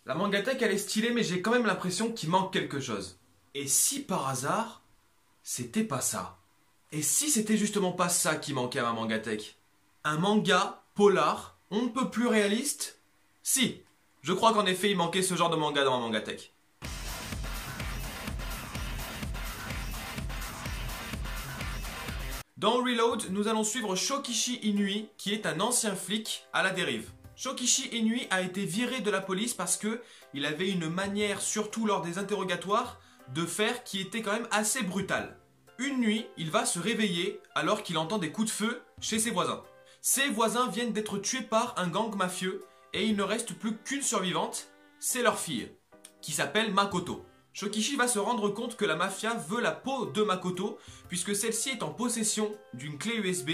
La mangatech elle est stylée mais j'ai quand même l'impression qu'il manque quelque chose. Et si par hasard, c'était pas ça? Et si c'était justement pas ça qui manquait à ma mangatech? Un manga polar, on ne peut plus réaliste? Si, je crois qu'en effet il manquait ce genre de manga dans ma mangatech. Dans Reload, nous allons suivre Shokichi Inui, qui est un ancien flic à la dérive. Shokichi Inui a été viré de la police parce que il avait une manière, surtout lors des interrogatoires, de faire qui était quand même assez brutale. Une nuit, il va se réveiller alors qu'il entend des coups de feu chez ses voisins. Ses voisins viennent d'être tués par un gang mafieux et il ne reste plus qu'une survivante, c'est leur fille, qui s'appelle Makoto. Shokichi va se rendre compte que la mafia veut la peau de Makoto puisque celle-ci est en possession d'une clé USB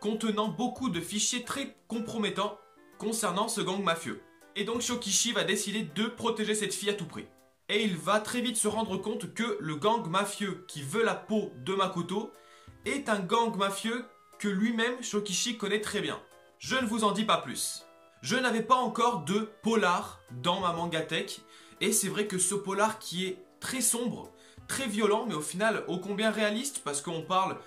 contenant beaucoup de fichiers très compromettants concernant ce gang mafieux. Et donc Shokichi va décider de protéger cette fille à tout prix. Et il va très vite se rendre compte que le gang mafieux qui veut la peau de Makoto est un gang mafieux que lui-même Shokichi connaît très bien. Je ne vous en dis pas plus. Je n'avais pas encore de polar dans ma mangatech et c'est vrai que ce polar qui est très sombre, très violent mais au final ô combien réaliste parce qu'on parle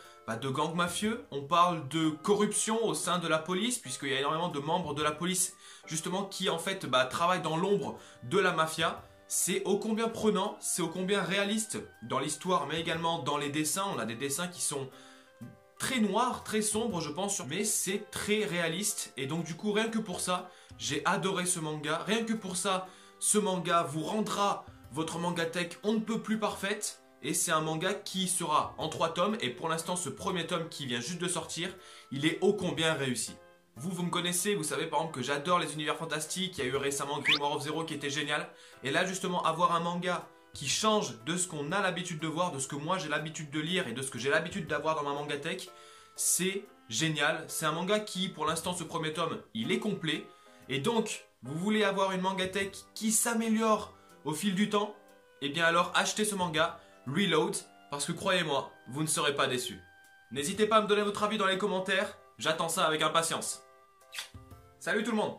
de gangs mafieux, on parle de corruption au sein de la police puisqu'il y a énormément de membres de la police justement qui en fait travaillent dans l'ombre de la mafia. C'est ô combien prenant, c'est ô combien réaliste dans l'histoire mais également dans les dessins. On a des dessins qui sont très noirs, très sombres je pense, mais c'est très réaliste et donc du coup rien que pour ça, j'ai adoré ce manga. Rien que pour ça, ce manga vous rendra votre mangatech on ne peut plus parfaite. Et c'est un manga qui sera en 3 tomes et pour l'instant ce premier tome qui vient juste de sortir, il est ô combien réussi. Vous me connaissez, vous savez par exemple que j'adore les univers fantastiques, il y a eu récemment Grimoire of Zero qui était génial. Et là justement avoir un manga qui change de ce qu'on a l'habitude de voir, de ce que moi j'ai l'habitude de lire et de ce que j'ai l'habitude d'avoir dans ma mangatech, c'est génial. C'est un manga qui pour l'instant ce premier tome, il est complet. Et donc vous voulez avoir une mangatech qui s'améliore au fil du temps, et bien alors achetez ce manga. Reload, parce que croyez-moi, vous ne serez pas déçus. N'hésitez pas à me donner votre avis dans les commentaires, j'attends ça avec impatience. Salut tout le monde!